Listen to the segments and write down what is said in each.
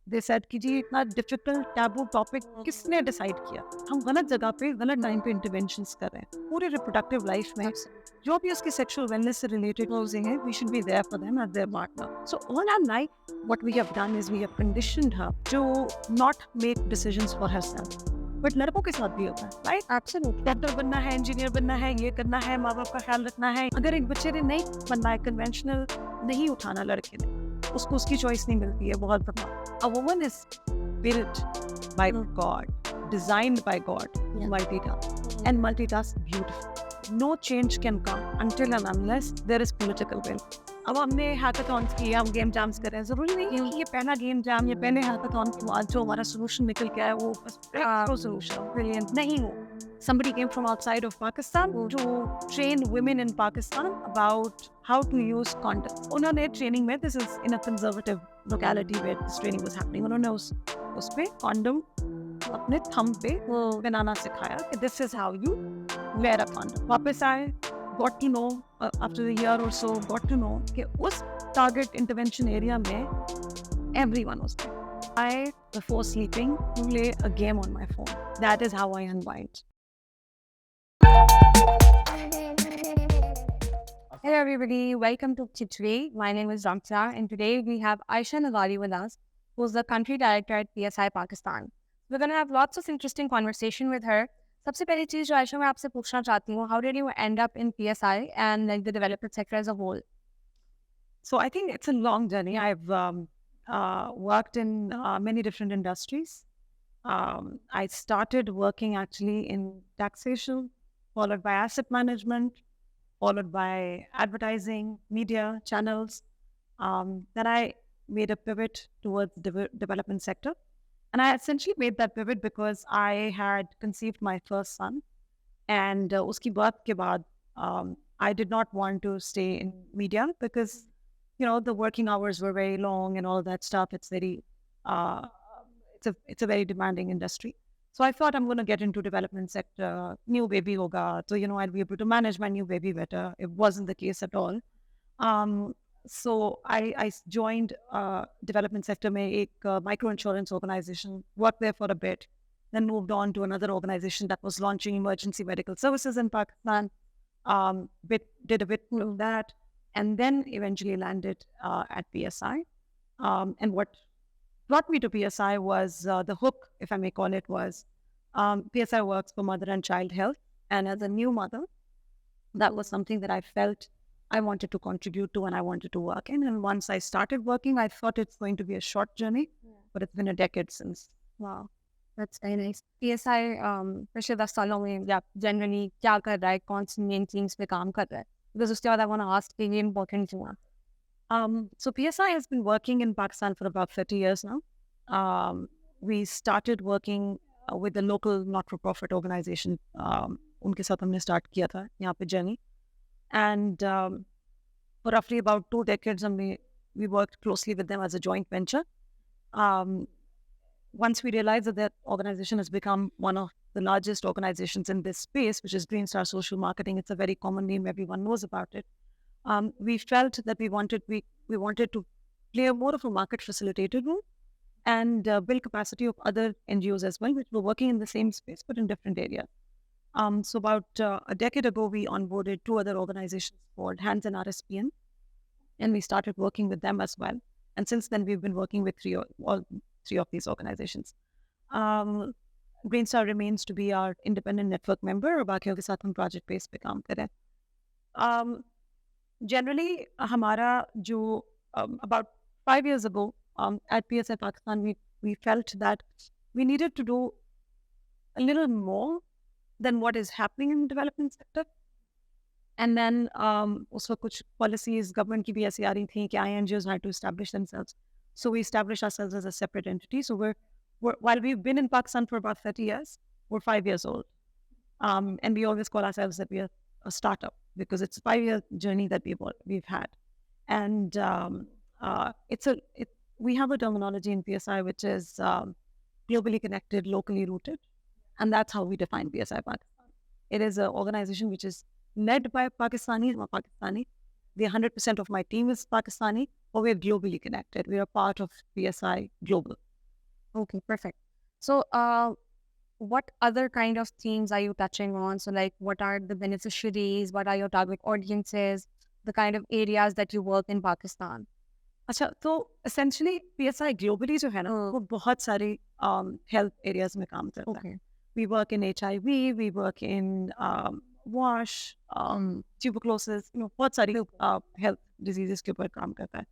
They said कि जी इतना difficult taboo topic किसने डिसाइड किया? हम गलत जगह पे गलत टाइम पे इंटरवेंशंस कर रहे हैं। पूरे रिप्रोडक्टिव लाइफ में जो भी उसकी सेक्सुअल वेलनेस से रिलेटेड चीजें हैं, we should be there for them as their partner. So all our life what we have done is we have conditioned her to not make decisions for herself. But लड़कों के साथ भी होता है, right? Absolutely. Doctor बनना है, engineer बनना है, ये करना है, माँ बाप का ख्याल रखना है। अगर एक बच्चे ने नहीं बनना है, कन्वेंशनल नहीं उठाना लड़के ने, उसको उसकी चॉइस नहीं मिलती है। बहुत बड़ा A woman is built by God, designed by God to multitask and multitask beautifully. No change can come until and unless there is political will. अब हमने हैकाथॉन्स किए, हम गेम जैम्स कर रहे हैं, जरूरी नहीं है कि ये पहला गेम जैम या पहले हैकाथॉन के बाद जो हमारा सोल्यूशन निकल के आया वो बस सोल्यूशन ब्रिलियंट नहीं हो। Somebody came from outside of Pakistan to train women in Pakistan about how to use condom. उन्होंने ट्रेनिंग में, this is in a conservative locality where this training was happening, उन्होंने उस पे condom अपने thumb पे बनाना सिखाया कि this is how you wear a condom. वापस आए, got to know after a year or so, got to know कि उस target intervention area में everyone was there. I, before sleeping, play a game on my phone. That is how I unwind. Hello everybody, welcome to Kichdi. My name is Ramsha and today we have Ayesha Leghari with us, who's the country director at PSI Pakistan. We're going to have lots of interesting conversation with her. सबसे पहली चीज जो आयशा मैं आपसे पूछना चाहती हूँ, how did you end up in PSI and like the development sector as a whole? So I think it's a long journey. I've worked in many different industries. I started working actually in taxation, followed by asset management, followed by advertising, media channels. Then I made a pivot towards the development sector. And I essentially made that pivot because I had conceived my first son. And uski birth ke baad, I did not want to stay in media because, you know, the working hours were very long and all that stuff. It's very, it's a very demanding industry. So I thought I'm going to get into development sector, new baby hoga. So, you know, I'd be able to manage my new baby better. It wasn't the case at all. So I joined development sector mein ek micro insurance organization, worked there for a bit, then moved on to another organization that was launching emergency medical services in Pakistan. Did a bit of that, and then eventually landed at PSI. And what brought me to PSI was the hook, if I may call it, was PSI works for mother and child health. And as a new mother, that was something that I felt I wanted to contribute to and I wanted to work in. And once I started working, I thought it's going to be a short journey, but it's been a decade since. Wow, that's very nice. PSI पिछले 10 सालों में या generally क्या कर रहा है, कौन सी main themes पे काम कर रहा है? Because उसके बाद I want to ask the important one. So PSI has been working in Pakistan for about 30 years now. We started working with the local not-for-profit organization. उनके साथ हमने start किया था यहाँ पे journey. And for roughly about 2 decades, we worked closely with them as a joint venture. Once we realized that that organization has become one of the largest organizations in this space, which is Green Star Social Marketing, it's a very common name, everyone knows about it. We felt that we wanted to play more of a market facilitator role and build capacity of other NGOs as well, which were working in the same space but in different areas. So about a decade ago, we onboarded 2 other organizations called Hands and RSPN, and we started working with them as well. And since then, we've been working with all 3 of these organizations. Green Star remains to be our independent network member, और बाकियों के साथ हम project base पे काम कर रहे हैं. Generally, हमारा जो about 5 years ago at PSI Pakistan, we felt that we needed to do a little more than what is happening in the development sector. And then उस वक्त कुछ policies government की भी ऐसी आ रही थी कि INGOs had to establish themselves. So we established ourselves as a separate entity. So while we've been in Pakistan for about 30 years, we're 5 years old. And we always call ourselves that we are a startup because it's a 5-year journey that we've had. And we have a terminology in PSI which is globally connected, locally rooted. And that's how we define PSI Pakistan. It is an organization which is led by Pakistanis. I'm a Pakistani. The 100% of my team is Pakistani, but we're globally connected. We are part of PSI Global. Okay, perfect. So, what other kind of themes are you touching on? So, like, what are the beneficiaries? What are your target audiences? The kind of areas that you work in Pakistan? अच्छा, तो essentially PSI globally जो है ना, Oh, वो बहुत सारे health areas में काम करता है. okay. We work in HIV, we work in wash, tuberculosis, बहुत सारी health diseases के ऊपर काम करता है.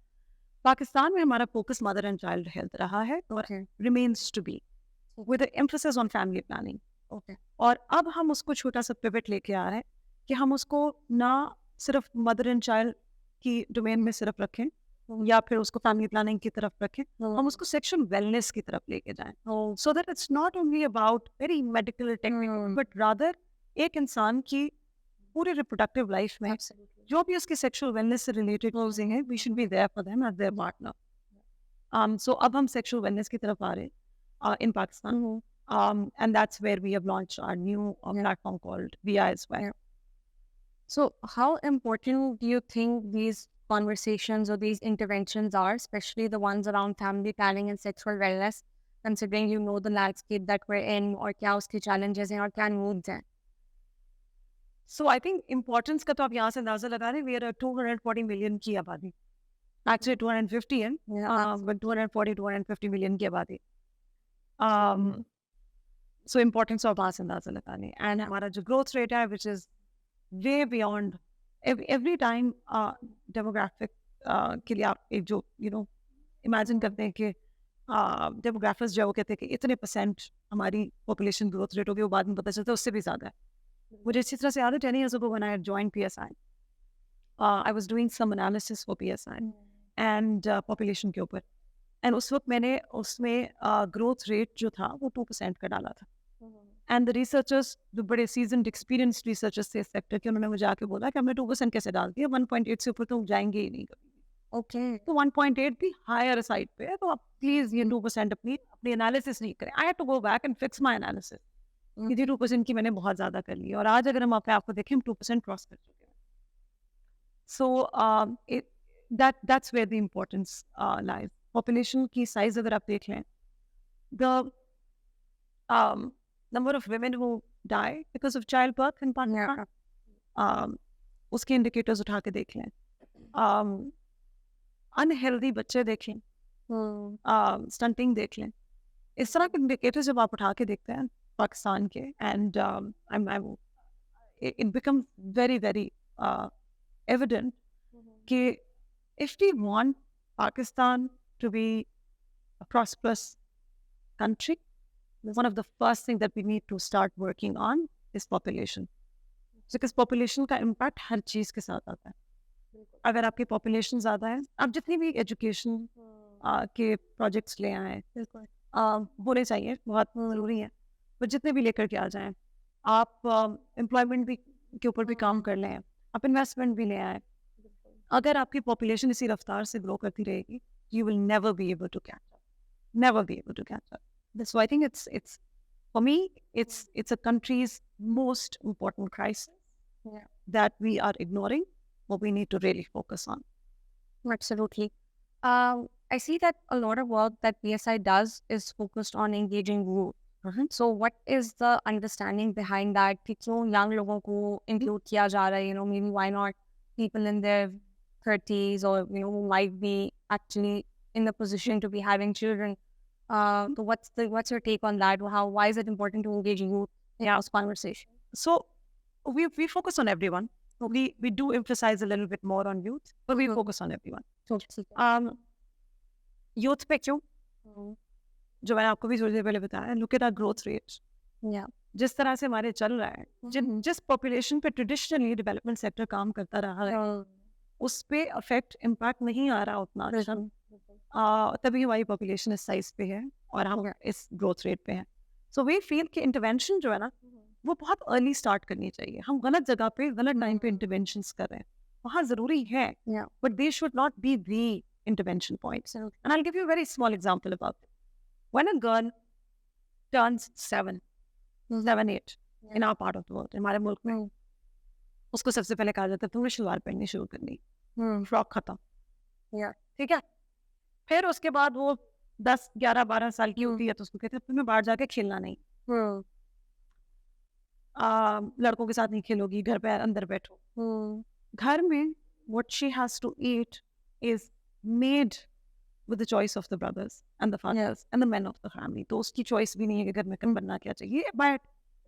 पाकिस्तान में हमारा focus mother and child health रहा है और Okay. remains to be with an emphasis on family planning. Okay. और अब हम उसको छोटा सा पिवट लेके आ रहे हैं कि हम उसको ना सिर्फ मदर एंड चाइल्ड की डोमेन में सिर्फ रखें या फिर उसको फैमिली प्लानिंग की तरफ रखें, हम उसको सेक्शुअल वेलनेस की तरफ लेके जाएं, so that it's not only about very medical technical but rather एक इंसान की पूरे रिप्रोडक्टिव लाइफ में जो भी उसके सेक्शुअल वेलनेस से रिलेटेड चीजें हैं, we should be there for them as their partner. So अब हम सेक्शुअल वेलनेस की तरफ आ रहे हैं in Pakistan. And that's where we have launched our new platform called VI as well. So, how important do you think these conversations or these interventions are, especially the ones around family planning and sexual wellness, considering you know the landscape that we're in, or क्या उसके challenges हैं और क्या needs हैं? So I think importance का तो आप यहाँ से अंदाजा लगा रहे हैं. We are a 240 million की आबादी. Actually 250 है, but 250 million की आबादी. So importance of mass अंदाजा लगाने. And हमारा जो growth rate है, which is way beyond every time demographic के लिए आप एक जो imagine करते हैं कि डेमोग्राफर्स जो वो कहते हैं कि इतने % हमारी पॉपुलेशन ग्रोथ रेट होगी, वो बाद में पता चलता है उससे भी ज़्यादा है. मुझे इसी तरह से याद है 10 years ago when I had joined PSI, I was doing some analysis for PSI and population के ऊपर, and उस वक्त मैंने उसमें ग्रोथ रेट जो था वो 2% का डाला था. एंड द रिसर्चर्स जो बड़े सीजन्ड एक्सपीरियंस्ड रिसर्चर्स थे इस सेक्टर के, उन्होंने मुझे आके बोला कि हमने 2% कैसे डाल दिया, 1.8 से ऊपर तो जाएंगे ही नहीं कभी. ओके. तो 1.8 भी हायर साइड पे है, तो आप प्लीज ये 2% अपनी एनालिसिस नहीं करें. I had to go back and fix my analysis. ये 2% की मैंने बहुत ज्यादा कर ली, और आज अगर हम अपने आप को देखें, हम 2% क्रॉस कर चुके हैं. So that's where the importance lies. Population की साइज अगर आप देख लें, the number of women who die because of childbirth in Pakistan, उसके indicators उठा के देख लें. Unhealthy बच्चे देख लें, stunting देख लें. इस तरह के indicators जब आप उठा के देखते हैं पाकिस्तान के, and it becomes very very evident कि if we want Pakistan to be a prosperous country, one of the first things that we need to start working on is population. Because population का impact हर चीज़ के साथ आता है. अगर आपकी population ज़्यादा है, आप जितनी भी education के projects ले आएँ, होने चाहिए, बहुत ज़रूरी है, पर जितने भी लेकर के आ जाएँ, आप employment भी के ऊपर भी काम कर लें, आप investment भी ले आएँ. अगर आपकी population इसी रफ्तार से grow करती रहेगी, you will never be able to catch up. Never be able to catch up. So I think it's for me, it's a country's most important crisis that we are ignoring, what we need to really focus on. Absolutely. I see that a lot of work that PSI does is focused on engaging youth. So what is the understanding behind that? कि क्यों young लोगों को include किया जा रहा है? Maybe why not people in their 30s or who might be actually in the position to be having children? So what's your take on that? Why is it important to engage youth in this conversation? So we focus on everyone. We do emphasize a little bit more on youth, but we focus on everyone. Youth पे क्यों? जो मैंने आपको भी थोड़ी देर पहले बताया, look at our growth rate. जिस तरह से हमारे चल रहा है, जिस पॉपुलेशन पे ट्रेडिशनली डेवलपमेंट सेक्टर काम करता रहा है, उस पे अफेक्ट इम्पैक्ट नहीं आ रहा उतना अच्छा. तभी हमारी पॉपुलेशन इस साइज पे है और हम इस ग्रोथ रेट पे हैं. सो वी फील कि इंटरवेंशन जो है ना, वो बहुत अर्ली स्टार्ट करनी चाहिए. हम गलत जगह पे गलत टाइम पे इंटरवेंशंस कर रहे हैं. वहाँ ज़रूरी है, but they should not be the intervention points. And I will give you a very small example about it. When a girl turns 7, 8 in our part of the world, हमारे मुल्क में, उसको सबसे पहले कहा जाता है तुमने शलवार पहननी शुरू करनी, फ्रॉक खत्म, ठीक है. फिर उसके बाद वो 10-11-12 साल की होती है तो उसको कहते हैं तुम्हें बाहर जाके खेलना नहीं, लड़कों के साथ नहीं खेलोगी, घर पे अंदर बैठो। घर में what she has to eat is made with the choice of the brothers and the fathers and the men of the family. तो उसकी choice भी नहीं है कि घर में बनना क्या चाहिए, by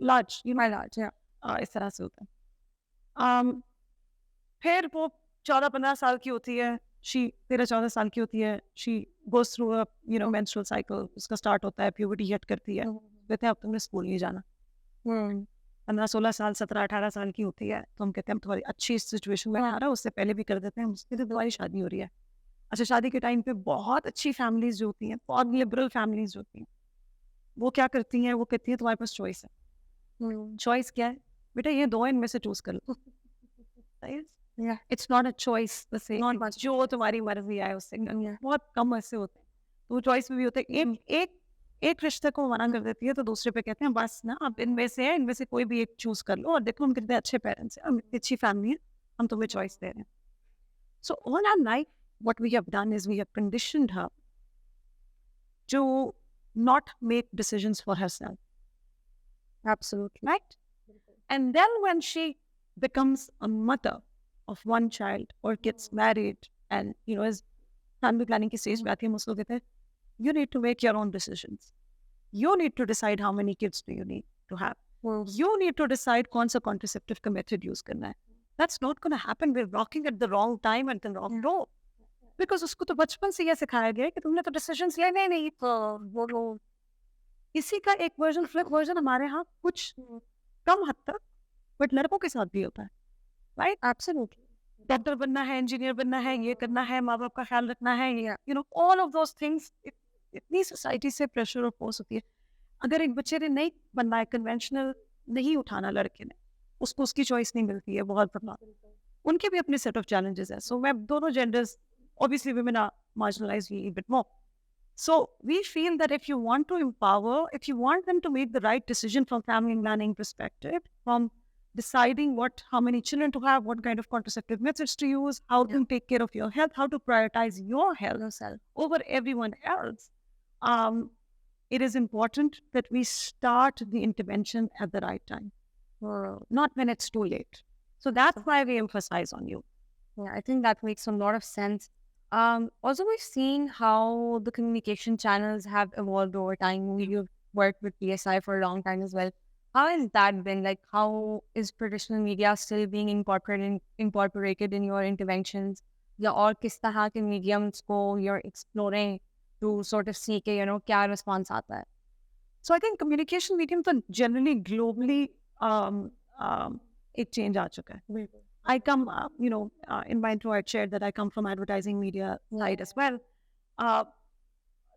large, you know, by large, yeah. इस तरह से होता है। फिर वो 14-15 साल की होती है, 13-14 साल की होती है, she goes through a menstrual cycle, उसका start होता है, puberty hit करती है, कहते हैं अब तुमने स्कूल नहीं जाना। 15-16 साल 17-18 साल की होती है तो हम कहते हैं तुम्हारी अच्छी सिचुएशन में आ रहा है, उससे पहले भी कर देते हैं, उसके तो तुम्हारी शादी हो रही है। अच्छा, शादी के टाइम पे बहुत अच्छी फैमिलीज जो होती हैं, बहुत लिबरल फैमिलीज होती हैं, वो क्या करती हैं, वो कहती हैं तुम्हारे पास चॉइस है। चॉइस क्या है बेटा, ये दो इनमें से चूज कर लो। इट्स नॉट अ चॉइस, जो तुम्हारी मर्जी आए उससे, बहुत कम ऐसे होते हैं। तो चॉइस में भी होते हैं, एक रिश्ते को मना कर देती है तो दूसरे पे कहते हैं बस ना, अब इनमें से कोई भी एक चूज कर लो, और देखो हम कितने अच्छे पेरेंट्स हैं, हम इतनी अच्छी फैमिली है, हम तुम्हें चॉइस दे रहे हैं। So all our life what we have done is we have conditioned her to not make decisions for herself. Absolutely. Right? And then when she becomes a mother of one child or gets married and, is family planning ki stage pe aati hai, hum usko kehte hain, you need to make your own decisions. You need to decide how many kids do you need to have. You need to decide kaun sa contraceptive ka method use karna hai. That's not going to happen. We're rocking at the wrong time and the wrong rope. Because उसको तो बचपन से यह सिखाया गया कि तुमने तो डिसीजंस लेने नहीं, वो इसी का एक वर्जन, फ्लिप वर्जन हमारे यहाँ कुछ कम हद तक बट लड़कों के साथ भी होता है, राइट? एब्सोल्युटली। डॉक्टर बनना है, इंजीनियर बनना है, ये करना है, माँ बाप का ख्याल रखना है, ऑल ऑफ दोस थिंग्स। इतनी सोसाइटी से प्रेशर और फोर्स होती है। अगर एक बच्चे ने नहीं बनना है, कन्वेंशनल नहीं उठाना लड़के ने, उसको उसकी चॉइस नहीं मिलती है, बहुत बड़ा, उनके भी अपने सेट ऑफ चैलेंजेस है। सो मैं दोनों genders, obviously women are marginalized a little bit more. So we feel that if you want to empower, if you want them to make the right decision from family planning perspective, from deciding how many children to have, what kind of contraceptive methods to use, how to take care of your health, how to prioritize your health over everyone else, it is important that we start the intervention at the right time, not when it's too late. So that's why we emphasize on you. Yeah, I think that makes a lot of sense. Also, we've seen how the communication channels have evolved over time. You've worked with PSI for a long time as well. How has that been? Like, how is traditional media still being incorporated in your interventions? या और किस तरह के mediums को you're exploring to sort of see के, क्या response आता है? So I think communication medium तो generally globally एक change आ चुका है. I come, in my intro I shared that I come from advertising media side as well.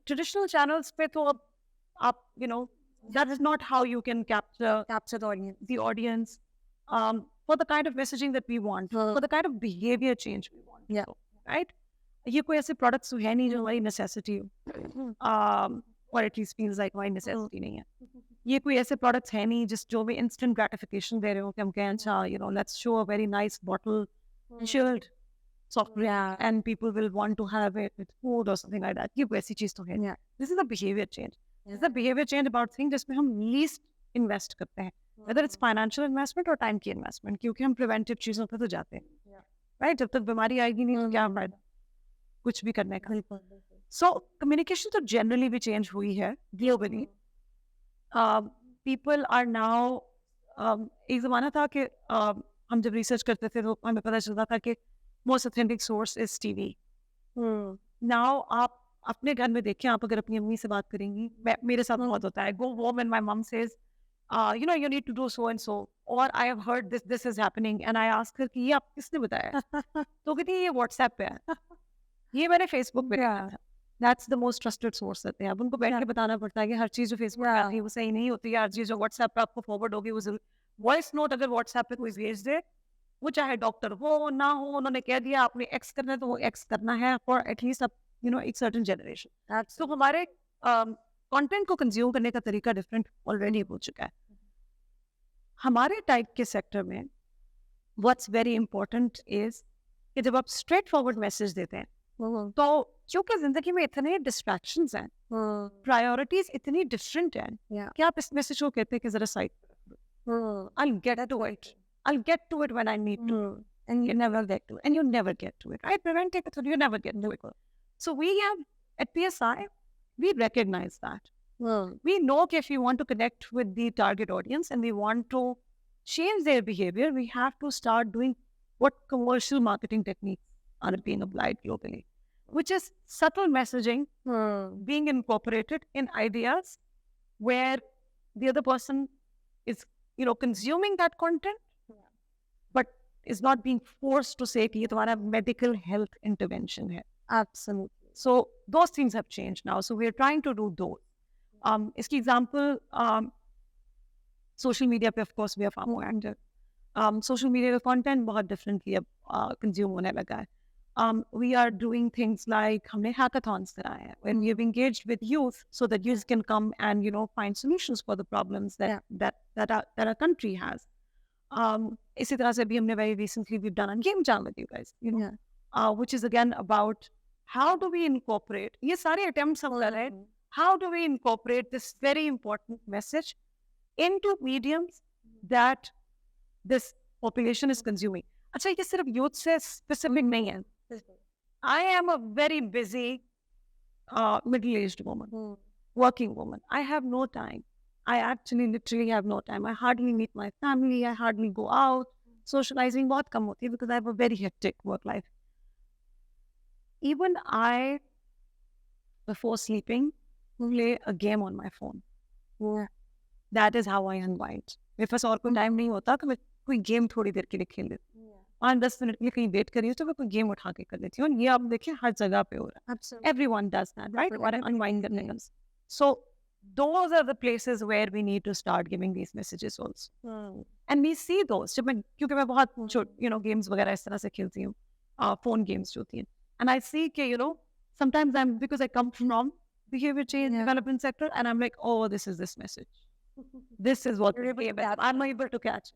Traditional channels pe to up, that is not how you can capture the audience for the kind of messaging that we want, for the kind of behavior change we want. Yeah. Right? ये कोई ऐसे products है नहीं जो हमारी necessity हो, or at least feels like हमारी necessity नहीं है. ये कोई ऐसे प्रोडक्ट्स है नहीं जो भी इंस्टेंट ग्रेटिफिकेशन दे रहे हो कि हम कहें अच्छा let's show a very nice bottle chilled software and people will want to have it with food और समथिंग लाइक दैट. ये कोई ऐसी चीज तो है. This is a behaviour change. This is a behaviour change about thing जिसमें हम least invest करते हैं, वेदर इट्स फाइनेंशियल इन्वेस्टमेंट और टाइम की इन्वेस्टमेंट, क्योंकि हम प्रिवेंटिव चीजों पर तो जाते हैं, राइट? जब तक बीमारी आएगी नहीं तो क्या फायदा कुछ भी करने का. सो कम्युनिकेशन तो जनरली भी चेंज हुई है ग्लोबली. People are now, एक ज़माना था कि हम जब रिसर्च करते थे तो हमें पता चलता था कि most authentic source is TV. Now आप अपने घर में देखें, आप अगर अपनी अम्मी से बात करेंगी, मेरे साथ बहुत होता है, go home and my mom says, you need to do so and so, or I have heard this is happening, and I ask her कि ये आप किसने बताया? तो कहती है ये WhatsApp पे है, ये मैंने Facebook पे देखा था. That's the most trusted source that they have. उनको बैठ के बताना पड़ता है कि हर चीज़ जो फेसबुक पे आती है वो सही नहीं होती है, हर चीज़ जो व्हाट्सएप पे आपको फॉरवर्ड होगी वो जरूर. वॉइस नोट अगर व्हाट्सएप पे कोई भेज दे, वो चाहे डॉक्टर हो ना हो, उन्होंने कह दिया आपने एक्स करना है तो वो एक्स करना है फॉर एटलीस्ट एक सर्टेन जनरेशन. तो हमारे कंटेंट को कंज्यूम करने का तरीका डिफरेंट ऑलरेडी हो चुका है. हमारे टाइप के सेक्टर में व्हाट्स वेरी इंपॉर्टेंट इज कि जब आप स्ट्रेट फॉरवर्ड मैसेज देते हैं, तो क्योंकि जिंदगी में इतने डिस्ट्रैक्शंस हैं, प्रायोरिटीज इतनी डिफरेंट हैं कि आप इस मैसेज को कहते हैं कि जरा side I'll get to it. I'll get to it when I need to. And you never get to it. And you never get to it. Right? Preventing it, so you never get to it. So we have, at PSI, we recognize that. We know that if we want to connect with the target audience and we want to change their behavior, we have to start doing what commercial marketing techniques are being applied globally, which is subtle messaging being incorporated in ideas where the other person is, consuming that content, but is not being forced to say कि ये तुम्हारा medical health intervention है. Absolutely. So those things have changed now. So we are trying to do those. इसकी example, social media पे of course we are far more active. Social media का content बहुत differently अब consume होने लगा है. We are doing things like हमने hackathons कराए हैं, when we have engaged with youth so that youth can come and find solutions for the problems that our country has. इसी तरह से भी हमने very recently we've done a game jam with you guys, which is again about how do we incorporate, ये सारे attempts हम कर रहे हैं, how do we incorporate this very important message into mediums that this population is consuming. अच्छा, ये सिर्फ youth से specific नहीं है. I am a very busy middle-aged woman, working woman. I have no time. I actually literally have no time. I hardly meet my family. I hardly go out. Socializing बहुत कम होती है because I have a very hectic work life. Even I, before sleeping, play a game on my phone. That is how I unwind. मेरे पास और कोई time नहीं होता तो मैं कोई गेम थोड़ी देर के लिए खेल लेती हूँ. 5-10 मिनट के लिए कहीं वेट कर रही हूँ तो मैं कोई गेम उठा के कर लेती हूँ. और ये आप देखिए हर जगह पे हो रहा है. Everyone does that, right? और unwind करने का. So those are the places where we need to start giving these messages also. And we see those. जब मैं क्योंकि मैं बहुत games वगैरह इस तरह से खेलती हूँ, phone games जो होती हैं. And I see कि sometimes because I come from behavior change development sector and I'm like, oh, this is this message. This is what I'm able to catch.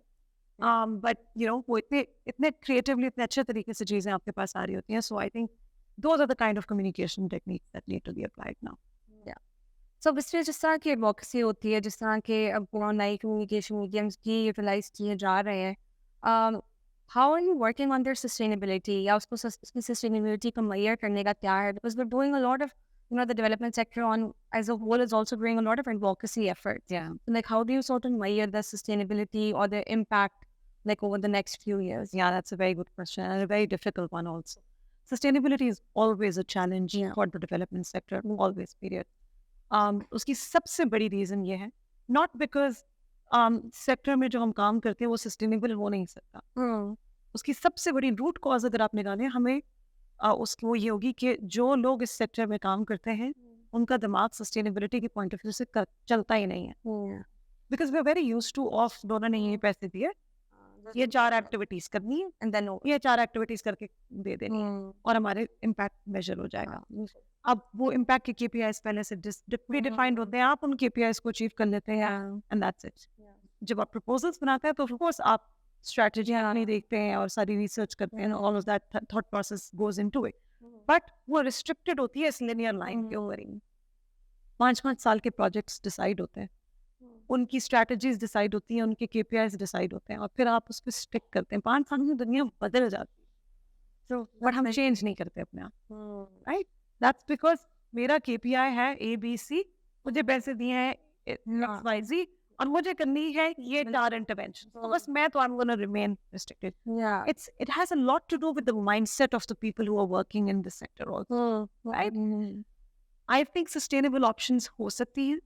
But वो इतने creatively इतने अच्छे तरीके से चीजें आपके पास आ रही होती हैं. So I think those are the kind of communication techniques that need to be applied now. So इसमें जिस तरह की एडवोकेसी होती है, जिस तरह के अब नई कम्युनिकेशन मीडियम्स की यूटिलाइज किए जा रहे हैं, how are you working on their sustainability या उसकी sustainability को measure करने का क्या है? Because we're doing a lot of the development sector as a whole is also doing a lot of advocacy efforts. Like how do you sort of measure the sustainability or the impact like over the next few years? Yeah, that's a very good question and a very difficult one also. Sustainability is always a challenge for the development sector, always, period. उसकी सबसे बड़ी reason ये है, not because sector में जो हम काम करते हैं वो सस्टेनेबल हो नहीं सकता. उसकी सबसे बड़ी रूट कॉज अगर आप निकालें, हमें उसकी वो ये होगी कि जो लोग इस सेक्टर में काम करते हैं उनका दिमाग सस्टेनेबिलिटी के पॉइंट ऑफ व्यू से चलता ही नहीं है. Because we are very used to of donor ने ये पैसे दिए, ये 4 एक्टिविटीज करनी है एंड देन ये 4 एक्टिविटीज करके दे देनी है और हमारे इम्पैक्ट मेजर हो जाएगा. अब वो इम्पैक्ट के केपीआईज पहले से डिफाइंड होते हैं, आप उन केपीआईज को अचीव कर लेते हैं एंड दैट्स इट. जब आप प्रपोजल्स बनाते हैं तो ऑफ कोर्स आप स्ट्रेटजी नहीं देखते हैं और सारी रिसर्च करते हैं, all of that thought process goes into it, but वो रिस्ट्रिक्टेड होती है इस लिनियर लाइन के ऊपर ही. 5-5 साल के प्रोजेक्ट्स डिसाइड होते हैं, उनकी स्ट्रैटेजीज डिसाइड होती हैं, उनके केपीआईज डिसाइड होते हैं और फिर आप उस पर स्टिक करते हैं. 5 साल में दुनिया बदल जाती है, बट हम चेंज नहीं करते अपने आप, राइट? दैट्स बिकॉज मेरा केपीआई है ABC, मुझे पैसे दिए हैं XYZ और मुझे करनी है ये 4 इंटरवेंशन. तो बस मैं तो I'm gonna remain restricted. It has a lot to do with the mindset of the people who are working in this sector also, right? I think sustainable options हो सकती है.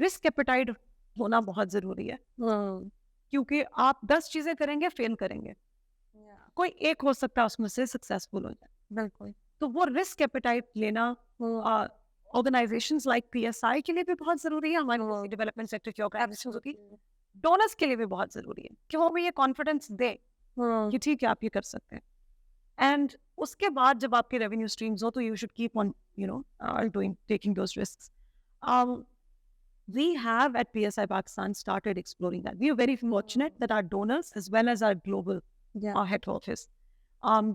रिस्क एपेटाइट होना बहुत जरूरी है, क्योंकि आप 10 चीजें करेंगे फेल करेंगे, कोई एक हो सकता है उसमें से सक्सेसफुल हो जाए. बिल्कुल. तो वो रिस्क एपेटाइट लेना ऑर्गेनाइजेशंस लाइक PSI के लिए भी बहुत जरूरी है, हमारे डेवलपमेंट सेक्टर की ऑर्गेनाइजेशंस होती, डोनर्स के लिए भी बहुत जरूरी है कि वो हमें ये कॉन्फिडेंस दे कि ठीक है आप ये कर सकते हैं. एंड उसके बाद जब आपके रेवेन्यू स्ट्रीम्स हो तो you should keep on doing taking those risks. We have at PSI Pakistan started exploring that. We are very fortunate that our donors as well as our global our head office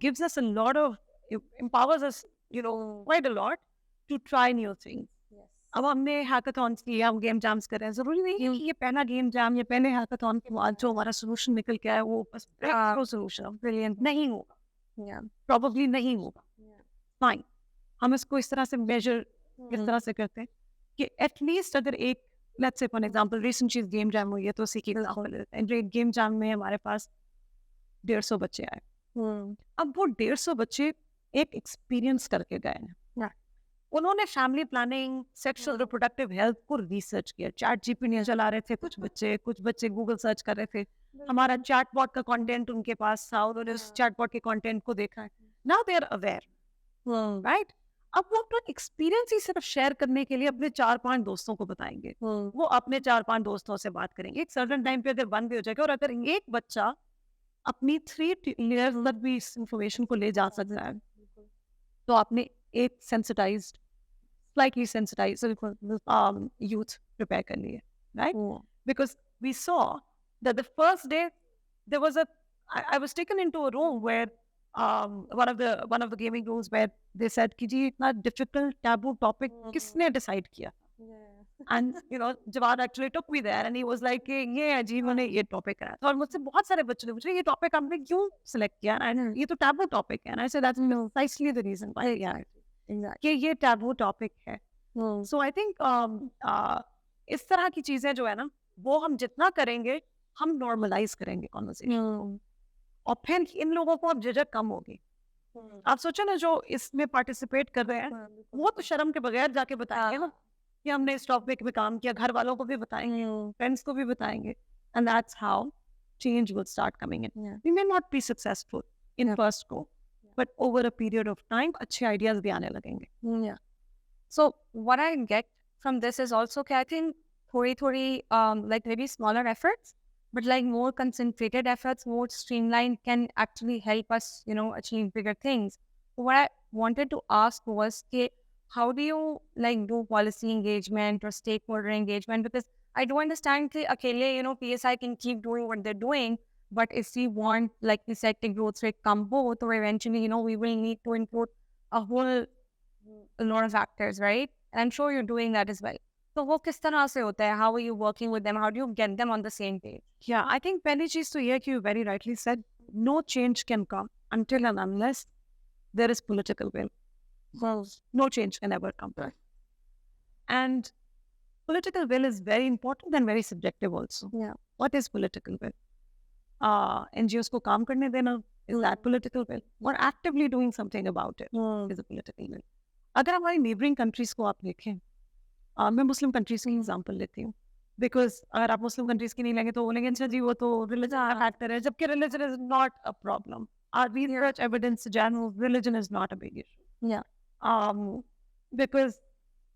gives us a lot of empowers us, quite a lot to try new things. अब हमने hackathons किए, हम game jams कर रहे हैं, जरूरी नहीं है कि ये पहला गेम जैम या पहले हैकाथॉन के बाद जो हमारा सोल्यूशन निकल के आया वो बस सोल्यूशन ब्रिलियंट नहीं होगा, प्रॉब्ली नहीं होगा. फाइन, हम इसको इस तरह से मेजर इस तरह से करते हैं कि एटलीस्ट अगर एक, let's say for example recent चीज गेम जैम हुई है तो उसी की एग्जांपल लेते हैं. गेम जैम में हमारे पास 150 बच्चे आए. अब वो 150 बच्चे एक एक्सपीरियंस करके गए हैं. उन्होंने family planning, sexual reproductive health को रिसर्च किया. चैट जीपीटी चला रहे थे कुछ बच्चे गूगल सर्च कर रहे थे. हमारा चैटबॉट का कंटेंट उनके पास था, उन्होंने उस चैटबॉट के कंटेंट को देखा है. Now they are aware, right. अब वो अपना एक्सपीरियंस ही सिर्फ शेयर करने के लिए अपने 4-5 दोस्तों को बताएंगे. वो अपने 4-5 दोस्तों से बात करेंगे. एक सर्टेन टाइम पे अगर बंद भी हो जाएगा, और अगर एक बच्चा अपनी 3 लेयर्स तक भी इस इंफॉर्मेशन को ले जा सकता है, तो आपने एक sensitised, slightly sensitized youth prepare कर लिए, right? Because we saw that the first day there was I was taken into a room where one of the gaming rooms where they said कि जी इतना difficult taboo topic किसने decide किया? And Jawad actually took me there and he was like ये अजीब ने ये topic कराया था. और मुझसे बहुत सारे बच्चों ने पूछा ये topic आपने क्यों select किया? And ये तो taboo topic है. And I said that's precisely the reason why. Yeah. कि ये टैबू टॉपिक है. सो आई थिंक इस तरह की चीजें जो है ना, वो हम जितना करेंगे हम नॉर्मलाइज करेंगे कॉन्वर्सेशन, और फिर इन लोगों को अब झिझक कम होगी. आप सोचो ना, जो इसमें पार्टिसिपेट कर रहे हैं वो तो शर्म के बगैर जाके बताएंगे ना कि हमने इस टॉपिक पे काम किया. घर वालों को भी बताएंगे, फ्रेंड्स को भी बताएंगे, and that's how change will start coming in. We may not be successful in first go, but over a period of time, अच्छे ideas भी आने लगेंगे. Yeah. So what I get from this is also I think थोड़ी like maybe smaller efforts, but like more concentrated efforts, more streamlined can actually help us, achieve bigger things. What I wanted to ask was how do you like do policy engagement or stakeholder engagement? Because I do understand that अकेले, PSI can keep doing what they're doing. But if we want, like we said, the growth rate come both, or eventually, we will need to include a lot of factors, right? And I'm sure you're doing that as well. So, वो किस तरह से होता है? How are you working with them? How do you get them on the same page? Yeah, I think पहली चीज तो ये कि you very rightly said, no change can come until and unless there is political will. No change can ever come. And political will is very important and very subjective also. Yeah. What is political will? NGOs को काम करने देना, is that political will? Or actively doing something about it is a political will. अगर हमारी neighboring countries को आप देखें, मैं मुस्लिम कंट्रीज की एग्जांपल लेती हूँ, बिकॉज अगर आप मुस्लिम कंट्रीज की नहीं लेंगे तो बोलेंगे अच्छा जी वो तो रिलीजन का फैक्टर है, जबकि religion is not a problem. Our research evidence suggests religion is not a big issue. Yeah. Because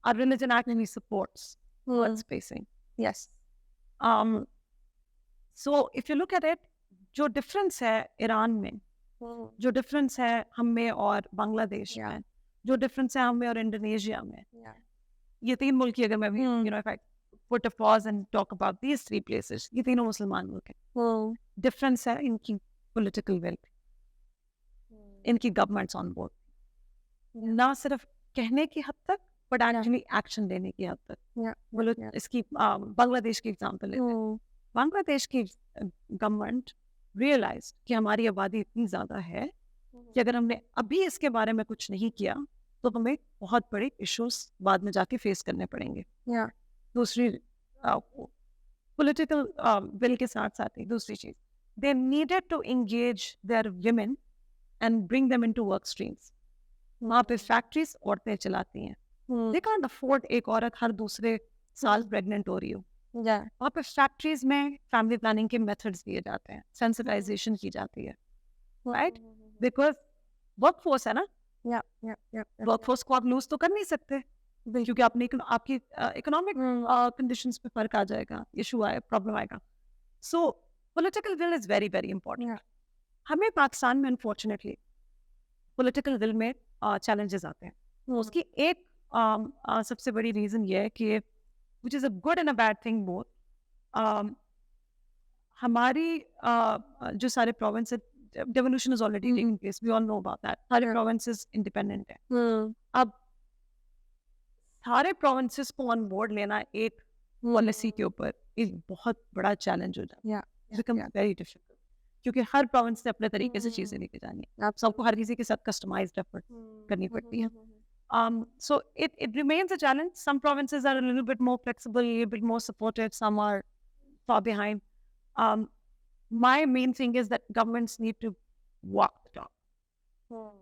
our religion actually supports what's facing. Yes. So if you look at it, जो difference है Iran में, जो difference है हम में और बांग्लादेश में, जो डिफरेंस है हम में और इंडोनेशिया में, ये 3 मुल्क की अगर मैं भी if I put a pause and talk about these 3 places, ये तीनों मुसलमान मुल्क हैं. डिफरेंस है इनकी पॉलिटिकल विल, इनकी गवर्नमेंट्स ऑन बोर्ड, ना सिर्फ कहने की हद तक बट एक्चुअली एक्शन लेने की हद तक. बोलो इसकी बांग्लादेश की एग्जांपल लेते हैं. बांग्लादेश की गवर्नमेंट रियलाइज कि हमारी आबादी इतनी ज़्यादा है कि अगर हमने अभी इसके बारे में कुछ नहीं किया तो हमें बहुत बड़े इश्यूज बाद में जाके फेस करने पड़ेंगे. दूसरी पॉलिटिकल विल के साथ साथ ही दूसरी चीज, they needed to engage their women and bring them into work streams. वहाँ पे फैक्ट्रीज औरतें चलाती हैं, दे कांट अफोर्ड एक औरत हर दूसरे साल प्रेग्नेंट हो रही हो. वहाँ पे फैक्ट्रीज में फैमिली प्लानिंग के मेथड्स दिए जाते हैं, सेंसिटाइजेशन की जाती है, राइट? बिकॉज वर्कफोर्स है ना, वर्कफोर्स को आप लूज तो कर नहीं सकते क्योंकि आपने आपकी इकोनॉमिक कंडीशंस पे फर्क आ जाएगा, इशू आए, प्रॉब्लम आएगा. सो political will is very very important. हमें पाकिस्तान में अनफॉर्चुनेटली पॉलिटिकल विल में चैलेंजेस आते हैं. उसकी एक सबसे बड़ी रीजन ये है कि which is a good and a bad thing both, हमारी जो सारे province devolution is already taking place. We all know about that. सारे provinces independent हैं. अब सारे provinces को on board लेना एक policy के ऊपर एक बहुत बड़ा challenge हो जाता है. It becomes very difficult. क्योंकि हर province से अपने तरीके से चीजें लेके जानी है. सबको हर किसी के साथ customized effort करनी पड़ती है. So it remains a challenge. Some provinces are a little bit more flexible, a little bit more supportive. Some are far behind. My main thing is that governments need to walk the talk.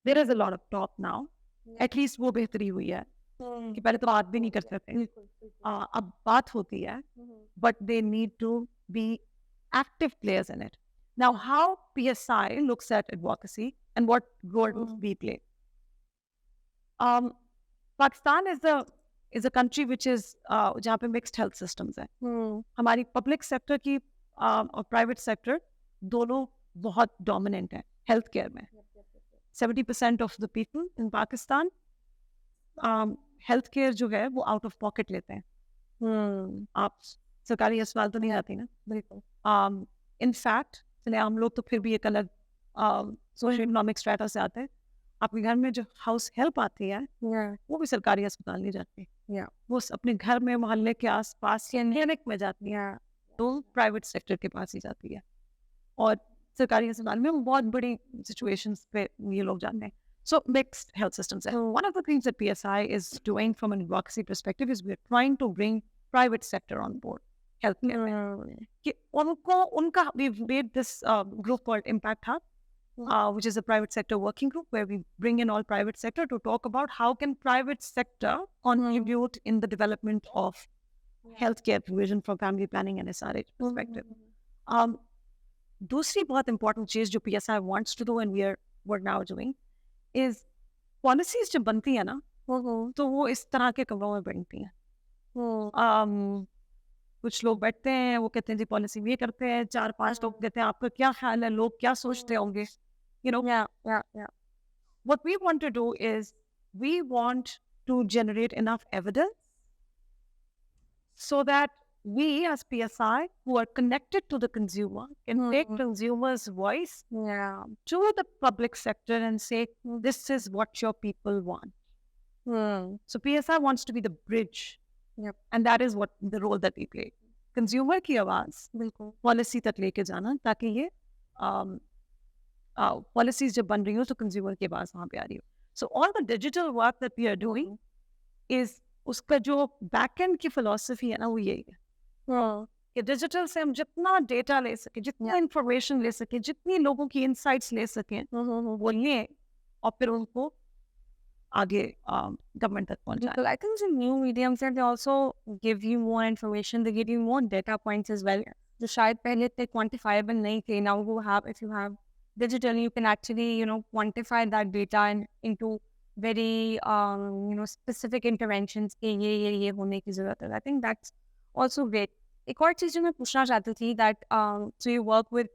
There is a lot of talk now. At least वो बेहतरी हुई है कि पहले तो बात भी नहीं करते थे. अब बात होती है, but they need to be active players in it. Now, how PSI looks at advocacy and what role do we play? Pakistan is a country which is जहाँ पे mixed health systems है. हमारी public sector की और private sector दोनों बहुत dominant है healthcare में. 70% of the people in Pakistan healthcare जो है वो out of pocket लेते हैं. आप सरकारी अस्पताल तो नहीं आती ना. बिल्कुल. In fact, चले हम लोग तो फिर भी एक अलग सोशल इकोनॉमिक स्ट्रेटा से आते हैं. आपके घर में जो हाउस हेल्प आती है वो भी सरकारी अस्पताल नहीं जाती. वो अपने घर में मोहल्ले के आसपास क्लिनिक में जाती है, तो प्राइवेट सेक्टर के पास ही जाती है. और सरकारी अस्पताल में बहुत बड़ी सिचुएशंस पे ये लोग जाते हैं. So mixed health systems. One of the things that PSI is doing from an advocacy perspective is we're trying to bring private sector on board. Healthcare. कि उनका we've made this group called Impact Hub, which is a private sector working group where we bring in all private sector to talk about how can private sector contribute in the development of healthcare provision from family planning and SRH perspective. दूसरी बहुत important चीज जो PSI wants to do and we're now doing is policies जब बनती है ना तो वो इस तरह के कमरों में बनती हैं. कुछ लोग बैठते हैं, वो कहते हैं जी पॉलिसी ये करते हैं, 4-5 लोग देते हैं आपका क्या ख्याल है, लोग क्या सोचते होंगे. You know, what we want to do is we want to generate enough evidence so that we as PSI who are connected to the consumer can take consumer's voice to the public sector and say this is what your people want. So PSI wants to be the bridge. And that is what the role that we play. Consumer की आवाज policy तक लेके जाना ताकि ये policies जब बन रही हो तो कंज्यूमर की आवाज वहाँ पे आ रही हो. So all the digital work that we are doing is उसका जो बैक एंड की फिलॉसफी है ना वो यही है कि डिजिटल से हम जितना डेटा ले सके, जितना इंफॉर्मेशन ले सके, जितनी लोगों की इंसाइट्स ले सकें वो लें और फिर उनको आगे गवर्नमेंट तक पहुंचाएं. I think the new mediums that they also give you more information, they give you more data points as well. जो शायद पहले इतने quantifiable नहीं थे. Now you have, if you have digital, you can actually quantify that data and into very specific interventions के ये होने की जरूरत है. I think that's also great. एक और चीज जो मैं पूछना चाहती थी that so you work with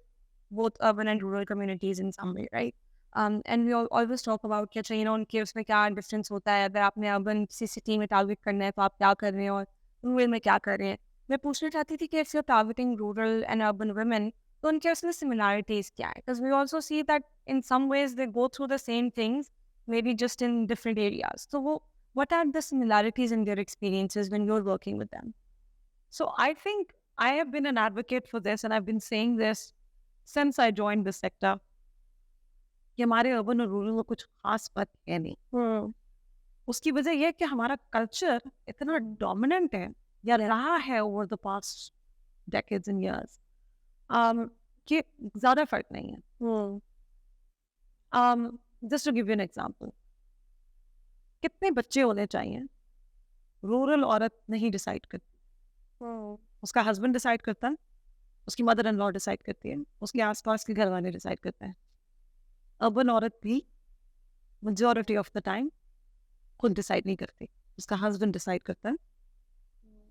both urban and rural communities in some way, right? And we always talk about कि अच्छा उनके उसमें क्या डिफरेंस होता है. अगर आपने अर्बन सिटी में टारगेट करना है तो आप क्या कर रहे हैं और रूरल में क्या कर रहे हैं. मैं पूछना चाहती थी कि if you're targeting rural and urban women तो उनके उसमें similarities क्या है? Because we also see that in some ways they go through the same things, maybe just in different areas. So what are the similarities in their experiences when you're working with them? So I think I have been an advocate for this and I've been saying this since I joined the sector. कि हमारे urban और rural में कुछ खास बात है नहीं. उसकी वजह यह है कि हमारा कल्चर इतना डोमिनेंट है या रहा है over the past decades and years कि ज्यादा फर्क नहीं है. Just to give you an example, कितने बच्चे होने चाहिए रूरल औरत नहीं डिसाइड करती. उसका हस्बैंड डिसाइड करता है, उसकी मदर इन लॉ डिसाइड करती है, उसके आसपास के घर वाले डिसाइड करते हैं. अर्बन औरत भी मेजॉरिटी ऑफ द टाइम खुद डिसाइड नहीं करती, उसका हस्बैंड डिसाइड करता है,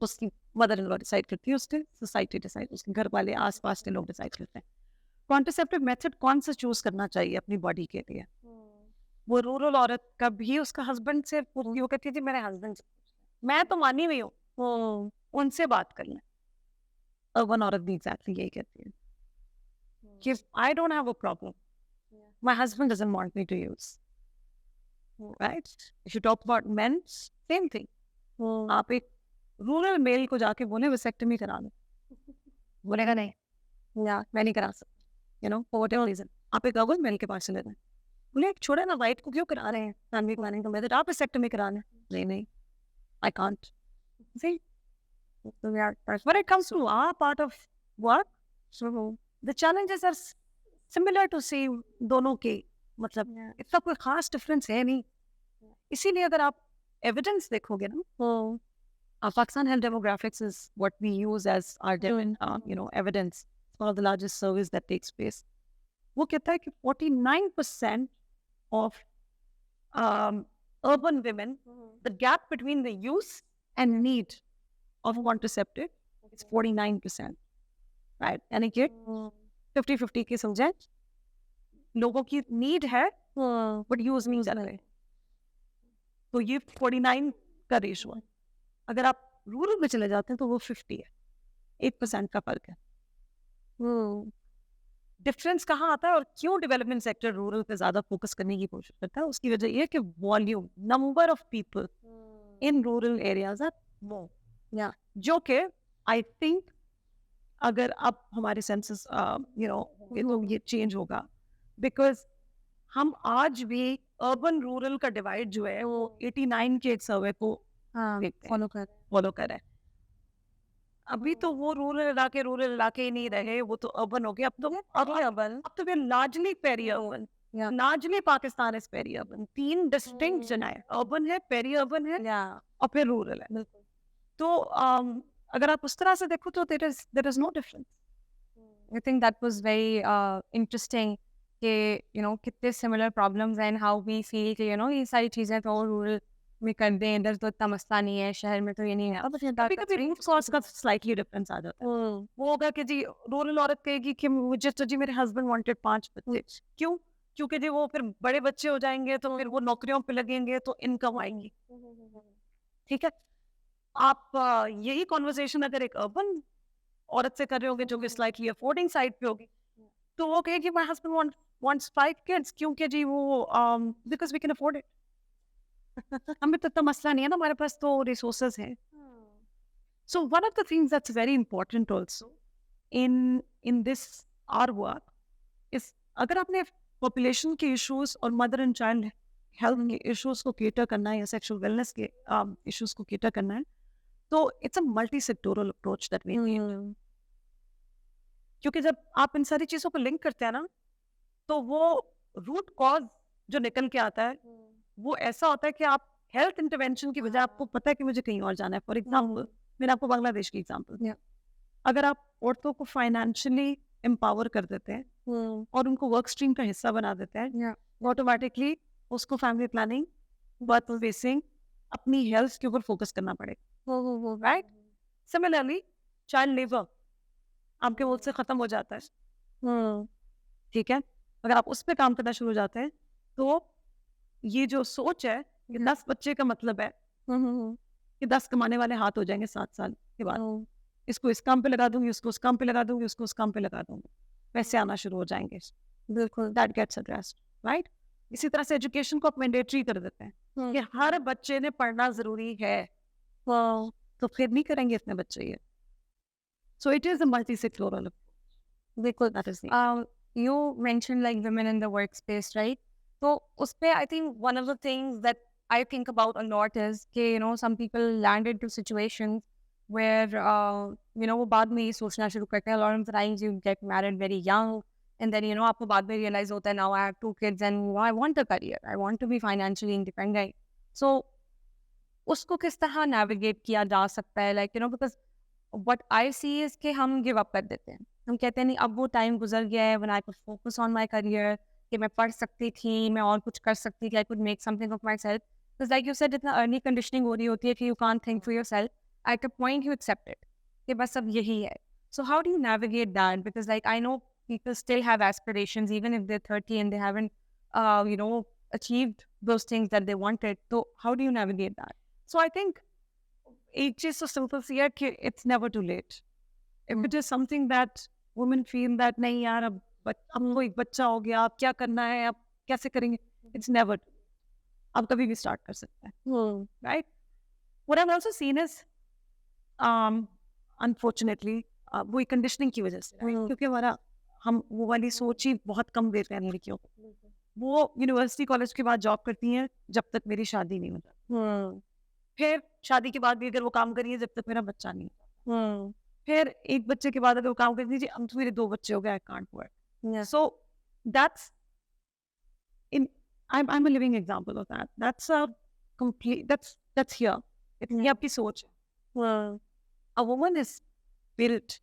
उसकी मदर इन लॉ डिसाइड करती है, उसके सोसाइटी डिसाइड, उसके घर वाले आसपास के लोग डिसाइड करते हैं. कॉन्ट्रासेप्टिव मेथड कौन सा चूज करना चाहिए अपनी बॉडी के लिए? वो रूरल औरत कभी उसका हस्बैंड से पूछती, वो कहती थी मेरे हस्बैंड से, मैं तो मानी हुई हूँ, उनसे बात कर लें. अर्बन औरत भी एग्जैक्टली यही कहती है. If I don't have a problem, my husband doesn't want me to use. Right? If you talk about men, same thing. आप एक रूरल मेल को जाके बोले वेसेक्टमी करा लो, बोलेगा नहीं, मैं नहीं करा सकता, for whatever reason. आप एक अर्बन मेल के पास चले जाए, बोले छोड़े ना, वाइट को क्यों करा रहे हैं फैमिली प्लानिंग का मेथड, आप वेसेक्टमी करा लें, नहीं, I can't. See, when it comes to our part of work, so the challenges are similar to see दोनों के, मतलब इतना कोई खास डिफरेंस है नहीं. इसीलिए अगर आप एविडेंस देखोगे ना, तो Pakistan Health Demographics is what we use as our evidence. It's one of the largest surveys that takes place. वो कहता है कि 49% of urban women, the gap between the use and need of contraceptive is 49%. Right? यानी कि 50-50 के समझे, लोगों की नीड है बट यूज नहीं कर रहे, तो ये 49 का रेशो है. अगर आप रूरल में चले जाते हैं तो वो 50 है, 8% का फर्क है. डिफरेंस कहाँ आता है और क्यों डेवलपमेंट सेक्टर रूरल पे ज्यादा फोकस करने की कोशिश करता है? उसकी वजह ये है कि volume, number of people in rural areas are more, जो कि आई थिंक अगर अब हमारे सेंसस तो ये चेंज होगा, बिकॉज हम आज भी अर्बन रूरल का डिवाइड जो है वो 89 के एक सर्वे को फॉलो कर रहे हैं. अभी तो वो रूरल इलाके ही नहीं रहे, वो तो अर्बन हो गए. अब तो वे largely peri urban, largely Pakistan is peri urban. 3 distinct जगह है, अर्बन है, पेरी अर्बन है और फिर रूरल है. तो अगर आप उस तरह से देखो तो there is no difference. I think that was very interesting कि कितने similar problems and how we feel कि ये सारी चीजें तो rural में कर दें, इधर तो इतना मसला नहीं है, शहर में तो ये नहीं है. कभी रूट कॉज का स्लाइटली डिफरेंस आ जाता है. वो होगा कि जी रूरल औरत कहेगी कि मुझे तो जी मेरे हस्बैंड वांटेड 5 बच्चे. क्यों? क्योंकि जी वो फिर बड़े बच्चे हो जाएंगे तो फिर वो नौकरियों पे लगेंगे तो इनकम आएंगी. ठीक है, आप यही कॉन्वर्सेशन अगर एक अर्बन औरत से कर रहे होगे जो कि स्लाइटली अफोर्डिंग साइड पे होगी, तो वो कहेगी माय हस्बैंड वांट्स 5 किड्स, क्योंकि जी वो because we can afford it. हमें तो इतना मसला नहीं है ना, हमारे पास तो रिसोर्सेज हैं. So one of the things that's very important also in this our work is, अगर आपने पॉपुलेशन के इश्यूज और मदर एंड चाइल्ड हेल्थ के इश्यूज को केटर करना है या सेक्सुअल वेलनेस के इश्यूज को केटर करना है, तो it's a multi sectoral approach that we need. क्योंकि जब आप इन सारी चीजों को लिंक करते हैं ना, तो वो रूट कॉज जो निकल के आता है वो ऐसा होता है कि आप हेल्थ इंटरवेंशन की वजह, आपको पता है कि मुझे कहीं और जाना है. फॉर एग्जाम्पल, मैंने आपको बांग्लादेश की एग्जाम्पल, अगर आप औरतों को फाइनेंशियली एम्पावर कर देते हैं और उनको वर्क स्ट्रीम का हिस्सा बना देते हैं, ऑटोमेटिकली उसको फैमिली प्लानिंग, बर्थ स्पेसिंग, अपनी हेल्थ के ऊपर फोकस करना पड़ेगा. राइट? सिमिलरली चाइल्ड लेबर आपके वो से खत्म हो जाता है. ठीक है, अगर आप उस पर काम करना शुरू हो जाते हैं तो ये जो सोच है कि 10 बच्चे का मतलब है कि 10 कमाने वाले हाथ हो जाएंगे 7 साल के बाद, इसको इस काम पे लगा दूंगी, उसको उस काम पे लगा दूंगी, उसको उस काम पे लगा दूंगी, पैसे आना शुरू हो जाएंगे. बिल्कुल, दैट गेट्स एड्रेस्ड. राइट? इसी तरह से एजुकेशन को मैंडेटरी कर देते हैं कि हर बच्चे ने पढ़ना जरूरी है, तो फिर नहीं करेंगे इतने बच्चे ये. So it is a multi sectoral. बिल्कुल, that is you mentioned like women in the workspace, right? So uspe I think one of the things that I think about a lot is कि some people land into situations where वो बाद में ये सोचना शुरू करते हैं. A lot of times you get married very young and then आपको बाद में realize होता है now I have 2 kids and I want a career, I want to be financially independent. So उसको किस तरह navigate किया जा सकता है, like because what I see is कि हम give up कर देते हैं. हम कहते हैं नहीं, अब वो टाइम गुजर गया है when I could focus on my career, कि मैं पढ़ सकती थी, मैं और कुछ कर सकती थी, I could make something of myself. Because like you said, इतना early conditioning हो रही होती है कि you can't think for yourself. At a point you accept it, कि बस अब यही है. So how do you navigate that? Because like I know people still have aspirations even if they're 30 and they haven't achieved those things that they wanted. So how do you navigate that? So I think एक चीज तो simple सी है कि it's never too late. If it is something that women feel that नहीं यार अब अब कोई बच्चा हो गया, अब क्या करना है, अब कैसे करेंगे, इट्स नेवर, अब कभी भी स्टार्ट कर सकते हैं, right? What I have also seen is unfortunately वो कंडीशनिंग की वजह से, right? क्योंकि हम वो वाली सोच ही बहुत कम देते हैं लड़कियों को। वो यूनिवर्सिटी कॉलेज के बाद जॉब करती हैं जब तक मेरी शादी नहीं होता, फिर शादी के बाद भी अगर वो काम करिए जब तक मेरा बच्चा नहीं होता, फिर एक बच्चे के बाद अगर वो काम कर दीजिए, अब तो मेरे 2 बच्चे हो गए, I can't work. So that's in I'm a living example of that. That's a complete, that's here. ये आपकी सोच है। A woman is built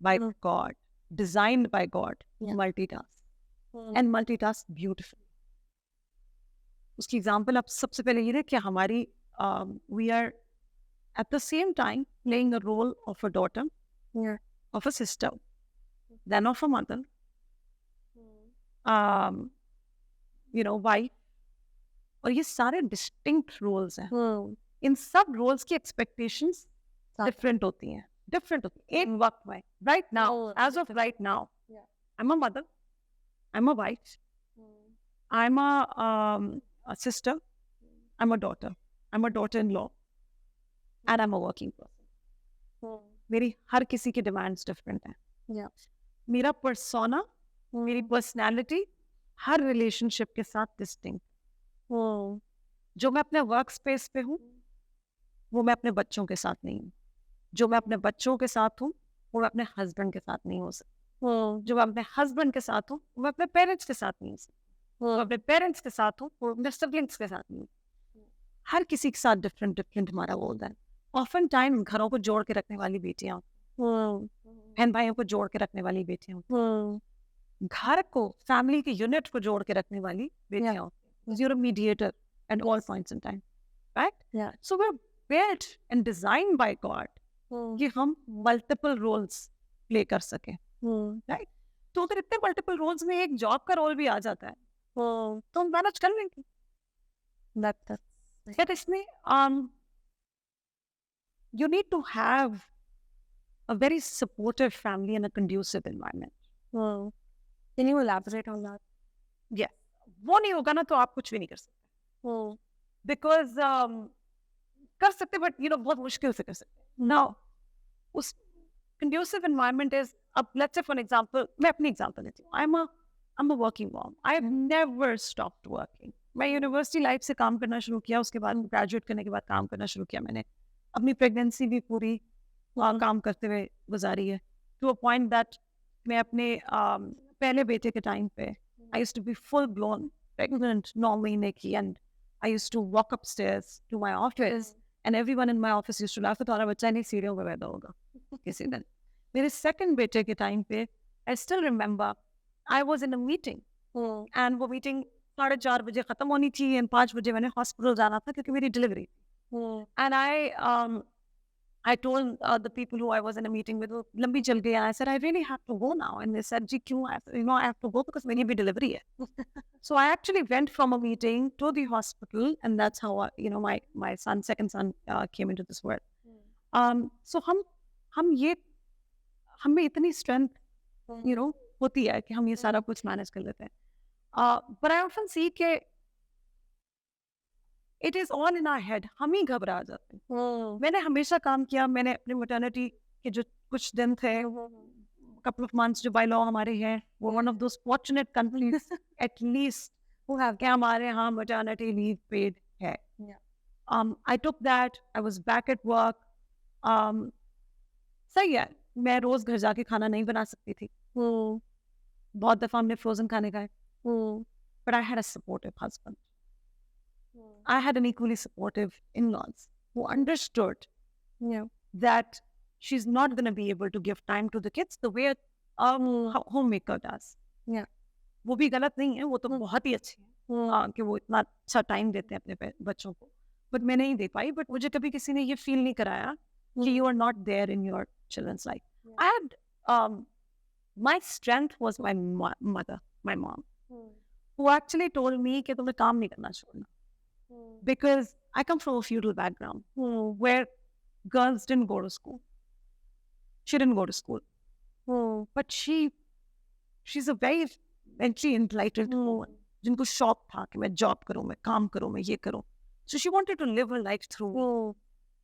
by God, designed by God to multitask and multitask beautifully. उसकी example आप सबसे पहले ये है कि हमारी we are at the same time playing a role of a daughter, of a sister, then of a mother, wife, और ये सारे डिस्टिंक्ट रोल्स हैं। इन सब रोल्स की एक्सपेक्टेशंस डिफरेंट होती हैं, एक वक्त में। Right now, as of right now, I am a mother, I am a wife, I am a sister, I am a daughter, I am a daughter in law, and I am a working person. मेरी हर किसी की demands different हैं। मेरा persona, मेरी personality हर relationship के साथ distinct. जो मैं अपने वर्क स्पेस पे हूँ वो मैं अपने बच्चों के साथ नहीं हूँ। जो मैं अपने बच्चों के साथ हूँ वो मैं अपने हस्बैंड के साथ नहीं हो सकती। जो मैं अपने हस्बैंड के साथ हूँ वो मैं अपने पेरेंट्स के साथ नहीं हो सकती। वो अपने पेरेंट्स के साथ हूँ वो अपने सिबलिंग्स के साथ नहीं हूँ। हर किसी के साथ डिफरेंट हमारा बोलता है। ऑफन टाइम घरों को जोड़ के रखने वाली बेटियाँ, बहन भाइयों को जोड़ के रखने वाली बेटियाँ, घर को, फैमिली के यूनिट को जोड़ के रखने वाली बेटियाँ, you're a mediator at all points in time, right? So we're built and designed by God कि हम multiple roles play कर सकें, right? तो अगर इतने multiple roles में एक जॉब का रोल भी आ जाता है तो हम मैनेज कर लेंगे। But इसमें you need to have a very supportive family and a conducive environment. Can you elaborate on that? Yeah. वो नहीं होगा ना तो आप कुछ भी नहीं कर सकते। बिकॉज कर सकते बट बहुत मुश्किल से कर सकते। नाउ उस conducive environment is, अब let's say for example, मैं अपनी एग्जांपल लेती हूँ। I'm a working mom. I have never stopped working. मैं यूनिवर्सिटी लाइफ से काम करना शुरू किया, उसके बाद ग्रेजुएट करने के बाद काम करना शुरू किया। मैंने अपनी प्रेगनेंसी भी पूरी काम करते हुए गुजारी है, टू अ पॉइंट दैट मैं अपने पहले बेटे के टाइम पे I used to be full-blown pregnant, 9 महीने की, and I used to walk upstairs to my office, and everyone in my office used to laugh at, तुम्हारा बच्चा नहीं सीढ़ियों पे पैदा होगा किसी दिन। मेरे second बेटे के टाइम पे I still remember I was in a meeting, and वो meeting 4:30 बजे खत्म होनी थी, and 5 बजे मैंने हॉस्पिटल जाना था क्योंकि मेरी डिलीवरी थी। And I told the people who I was in a meeting with, लंबी चल गई, and I said I really have to go now, and they said जी क्यों? I have to go because मेरी भी delivery है। So I actually went from a meeting to the hospital, and that's how my second son came into this world. So हम ये हमें इतनी strength होती है कि हम ये सारा कुछ manage कर लेते हैं। But I often see कि it is all in our head, हम ही घबरा जाते हैं। मैंने हमेशा काम किया, मैंने अपने maternity के जो कुछ दिन थे, couple of months जो by law हमारे हैं, वो one of those fortunate countries at least who have क्या हमारे यहाँ maternity leave paid है। I took that, I was back at work. सही है, मैं रोज घर जाके खाना नहीं बना सकती थी, बहुत दफा हमने frozen खाने खाए, but I had a supportive husband. I had an equally supportive in-laws who understood that she's not going to be able to give time to the kids the way a homemaker does. वो भी गलत नहीं है, वो तो बहुत ही अच्छी है कि वो इतना अच्छा टाइम देते हैं अपने बच्चों को, बट मैं नहीं दे पाई। बट मुझे कभी किसी ने ये फील नहीं कराया कि you are not there in your children's life. I had my strength was my mother, my mom, who actually told me कि तुम्हें काम नहीं करना छोड़ना. Because I come from a feudal background where girls didn't go to school. She didn't go to school. But she she's a very mentally enlightened woman. जिनको शौक था कि मैं जॉब करूँ, मैं काम करूँ, मैं ये करूँ. So she wanted to live her life through me.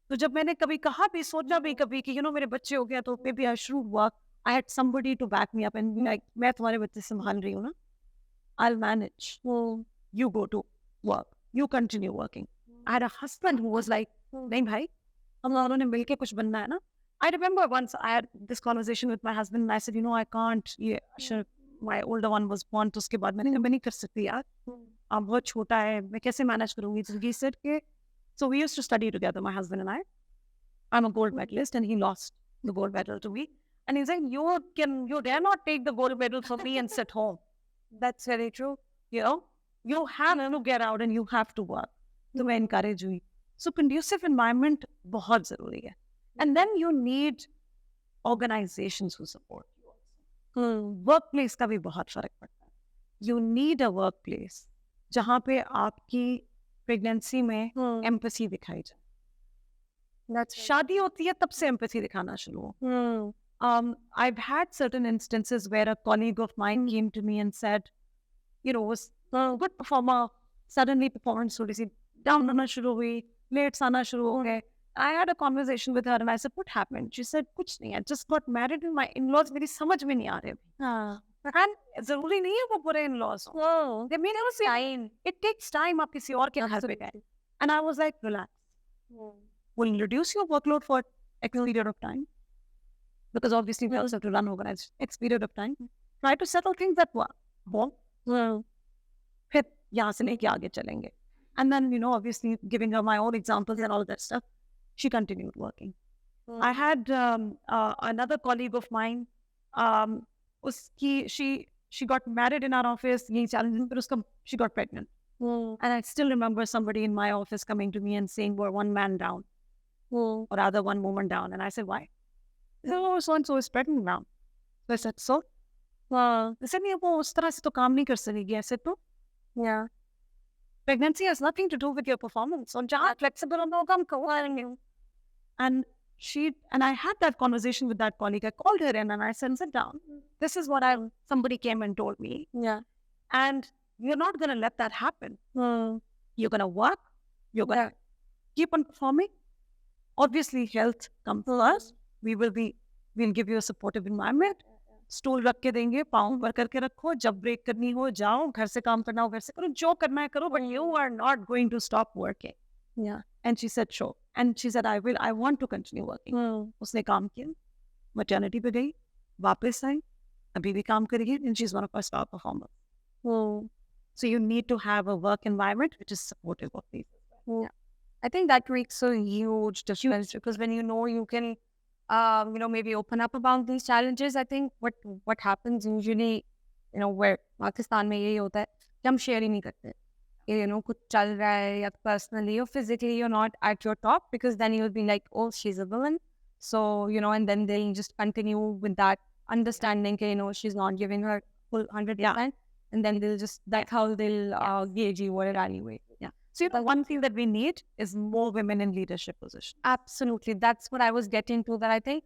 तो जब मैंने कभी कहा भी, सोचा भी कभी कि मेरे बच्चे हो गया तो maybe I should work. I had somebody to back me up and be like, मैं तुम्हारे बच्चे संभाल रही हूँ ना. I'll manage. You go to work. You continue working. I had a husband who was like, नहीं भाई, हम दोनों ने मिलके कुछ बनना है ना. I remember once I had this conversation with my husband and I said, I can't. Sure, my older one was born. तो उसके बाद मैं नहीं कर सकती यार. अब बहुत छोटा है, मैं कैसे manage करूँगी? So he said, so we used to study together, my husband and I. I'm a gold medalist and he lost the gold medal to me. And he's like, you dare not take the gold medal from me and sit home. That's very true. You have to get out and you have to work. तो मैं encourage हुई. So conducive environment बहुत ज़रूरी है. And then you need organizations who support you. Workplace का भी बहुत फर्क पड़ता है. You need a workplace जहाँ पे आपकी प्रेगनेंसी में empathy दिखाई जाए. शादी होती है तब से empathy दिखाना शुरू हो. I've had certain instances where a colleague of mine came to me and said, was a good performer, suddenly performance थोड़ी सी down होना शुरू हुई, late आना शुरू हो गए. I had a conversation with her and I said, what happened? She said, कुछ नहीं, I just got married and my in-laws मेरी समझ में नहीं आ रहे. And ज़रूरी नहीं है वो बुरे in-laws. They mean time. It takes time आप किसी और के घर पे गए. And I was like, relax. We'll reduce your workload for X period of time. Because obviously we also have to run organized X period of time. Try to settle things that work. फिर यहाँ से लेके आगे चलेंगे. And then, obviously giving her my own examples and all that stuff, she continued working. I had another colleague of mine, she got married in our office, she got pregnant. And I still remember somebody in my office coming to me and saying, we're one man down, or rather one woman down. And I said, why? They said, oh, so-and-so is pregnant now. So I said, so? They said, वो उस तरह से तो काम नहीं कर सकेगी. I said, no. Yeah. Pregnancy has nothing to do with your performance. और जहाँ flexible होना काम करो. And I had that conversation with that colleague. I called her in and I said, sit down. This is what somebody came and told me. Yeah. And you're not going to let that happen. You're going to work. You're going to keep on performing. Obviously, health comes first. We'll give you a supportive environment. Stool रख के देंगे, पाँव भर करके रखो, जब break करनी हो जाओ, घर से काम करना हो घर से करो, जो करना है करो, but you are not going to stop working. Yeah. And she said, sure. And she said, I want to continue working. उसने काम किया, maternity पे गई, वापस आई, अभी भी काम करेगी, and she's one of our star performers. So you need to have a work environment which is supportive of these. Yeah. I think that makes a huge difference because when you can maybe open up about these challenges. I think what happens usually, where Pakistan में यही होता है कि हम share ही नहीं करते. कुछ चल रहा है या personally or physically you're not at your top because then you'll be like, oh, she's a villain. So, and then they'll just continue with that understanding, she's not giving her full 100%. Yeah. And then that's how they'll gauge you or evaluate. Yeah. So the one thing that we need is more women in leadership positions. Absolutely. That's what I was getting to, that I think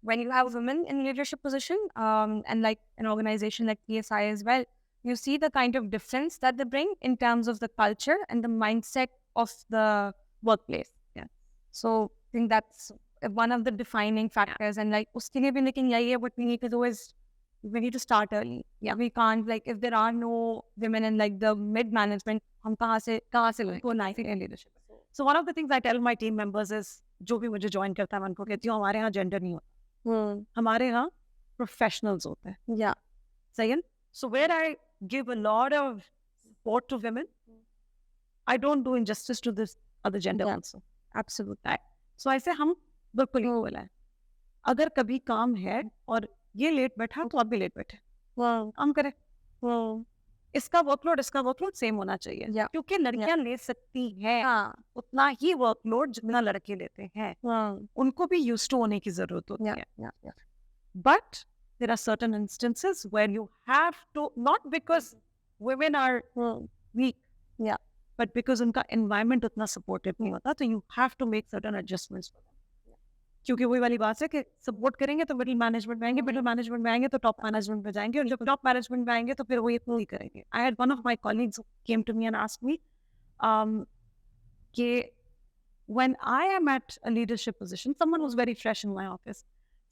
when you have women in leadership position and like an organization like PSI as well, you see the kind of difference that they bring in terms of the culture and the mindset of the workplace. Yeah. So I think that's one of the defining factors. And like, uske liye bhi lekin yahi hai, what we need to do is we need to start early. Yeah. We can't, like, if there are no women in like the mid management, hum kahan se go in leadership. So one of the things I tell my team members is, जो भी मुझे join करता है मैं उनको कहती हूँ हमारे यहाँ gender नहीं होता, हमारे यहाँ professionals होते हैं. Yeah. Second, so where I give a lot of support to women, I don't do injustice to this other gender also. Absolutely. So I say हम बिल्कुल equal हैं. अगर कभी काम है और ये लेट बैठा तो आप भी लेट बैठे, काम करें. इसका वर्कलोड सेम होना चाहिए, क्योंकि लड़कियां ले सकती हैं उतना ही वर्कलोड जितना लड़के लेते हैं. उनको भी यूज्ड टू होने की जरूरत होती है. But there are certain instances where you have to, not because women are weak, but because उनका environment उतना supportive नहीं होता, so you have to make certain adjustments for them. क्योंकि वही वाली बात है कि सपोर्ट करेंगे तो मिडिल मैनेजमेंट में आएंगे, मिडिल मैनेजमेंट में आएंगे तो टॉप मैनेजमेंट में जाएंगे, और जब टॉप मैनेजमेंट में आएंगे तो फिर वो ये पूरी करेंगे. I had one of my colleagues came to me and asked me कि when I am at a leadership position, someone who's very fresh in my office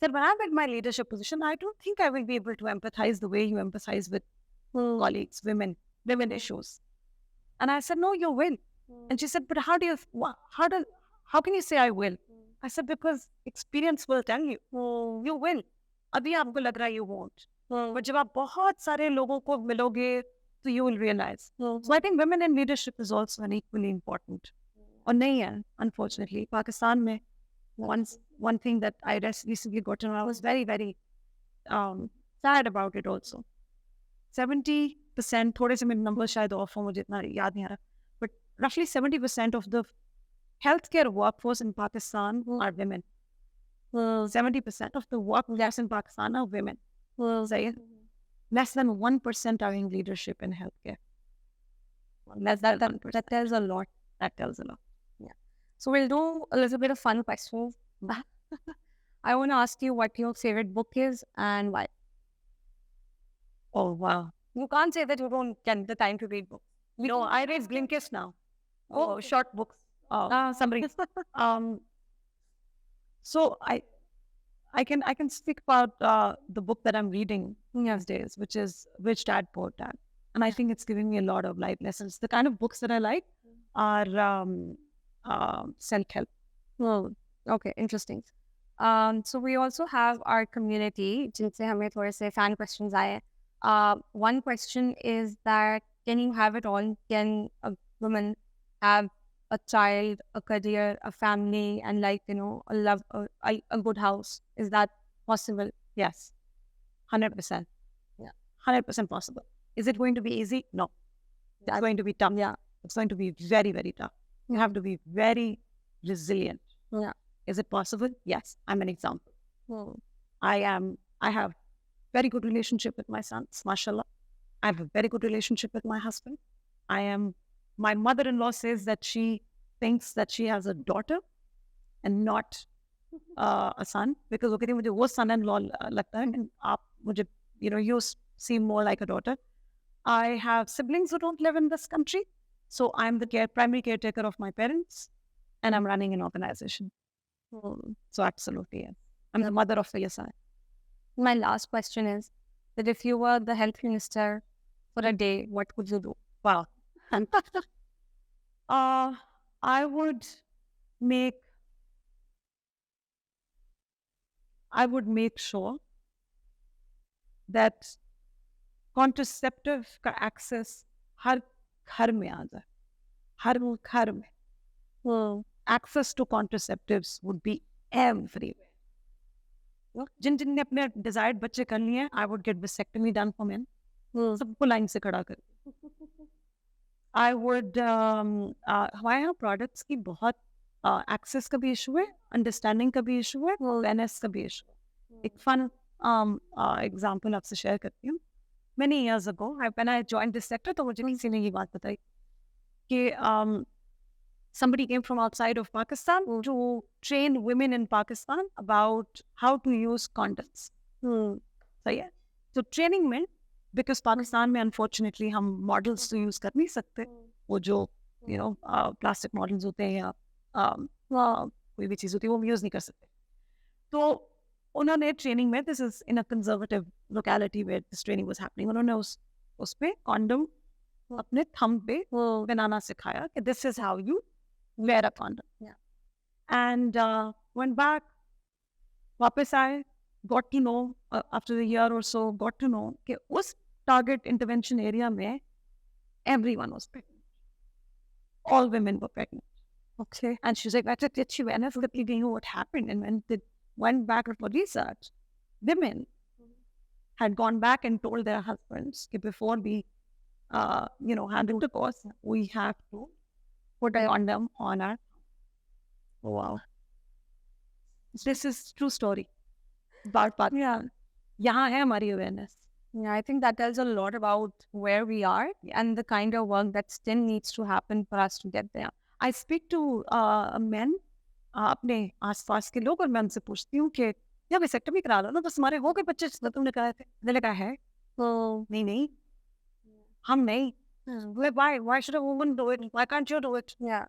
said, when I'm at my leadership position, I don't think I will be able to empathize the way you empathize with colleagues, women issues. And I said, no, you will. And she said, but how can you say I will? I said, because experience will tell you, you will. अभी आपको लग रहा है you won't. But जब आप बहुत सारे लोगों को मिलोगे, तो you will realize. So I think women in leadership is also an equally important. और नहीं है, unfortunately. पाकिस्तान में one thing that I recently got to know, I was very, very sad about it also. 70%, थोड़े से मेरे number शायद of हो, मुझे इतना याद नहीं आ रहा, but roughly 70% of the healthcare workforce in Pakistan are women. 70% of the workforce in Pakistan are women. Say, less than 1% are in leadership in healthcare. Less than 1%. That tells a lot. That tells a lot. So we'll do a little bit of fun questions. I want to ask you what your favorite book is and why. Oh, wow. You can't say that you don't get the time to read books. No, I read Blinkist now. Oh, short books. Summaries. So I can speak about the book that I'm reading these days, which is Rich Dad Poor Dad, and I think it's giving me a lot of life lessons. The kind of books that I like are self-help. Oh, okay, interesting. So we also have our community, जिनसे हमें थोड़े से fan questions आए. One question is that can you have it all? Can a woman have a child, a career, a family, and a good house? Is that possible? Yes, 100%. Yeah, 100% possible. Is it going to be easy? No. It's going to be tough. Yeah, it's going to be very, very tough. You have to be very resilient. Yeah. Is it possible? Yes. I'm an example. I have very good relationship with my sons, mashallah. I have a very good relationship with my husband. My mother-in-law says that she thinks that she has a daughter and not a son, because वो कहती है मुझे वो son-in-law लगता है, and आप मुझे, you seem more like a daughter. I have siblings who don't live in this country, so I'm the primary caretaker of my parents, and I'm running an organization. So absolutely, yes. I'm the mother of ASI. My last question is that if you were the health minister for a day, what would you do? Wow. I would make sure that contraceptive का access हर घर में आ जाए, हर घर में. Access to contraceptives would be everywhere. जिन-जिन ने अपने desired बच्चे कर लिए हैं, I would get vasectomy done for men. सबको लाइन से खड़ा कर. I would हमारे यहाँ products की बहुत access का भी issue है, understanding का भी issue है, awareness का भी issue है. एक fun example आपसे share करती हूँ. Many years ago, when I joined this sector, तो मुझे किसी ने ये बात बताई कि somebody came from outside of Pakistan to train women in Pakistan about how to use condoms. So yeah, so training में, because Pakistan में unfortunately हम models तो use कर नहीं सकते, वो जो plastic models होते हैं या कोई भी चीज़ होती है वो use नहीं कर सकते. तो उन्होंने training में, this is in a conservative locality where this training was happening, उन्होंने उस पे condom अपने thumb पे बनाना सिखाया कि this is how you wear a condom. Yeah. And went back, वापस आए, got to know after a year or so, got to know कि उस target intervention area में everyone was pregnant. All women were pregnant. Okay. And she's like, did she awareness that we didn't know what happened? And when they went back for research, women had gone back and told their husbands that before we hand intercourse, we have to put a condom on our. Oh, wow. This is true story about Pakistan. यहाँ है हमारी awareness. Yeah, I think that tells a lot about where we are and the kind of work that still needs to happen for us to get there. I speak to men अपने आसपास के लोग और मैं उनसे पूछती हूँ कि या वेसेक्टमी करा लो ना, बस हमारे हो गए बच्चे जितना तुमने कहा थे। मैंने कहा है So, नहीं नहीं, हम नहीं। Why should a woman do it? Why can't you do it? yeah,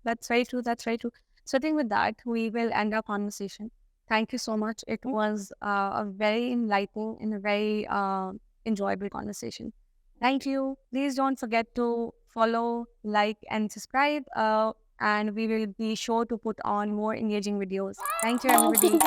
that's very true. That's very true. So I think with that, we will end our conversation. Thank you so much. It was a very enlightening and a very enjoyable conversation. Thank you. Please don't forget to follow, like, and subscribe. And we will be sure to put on more engaging videos. Thank you, everybody.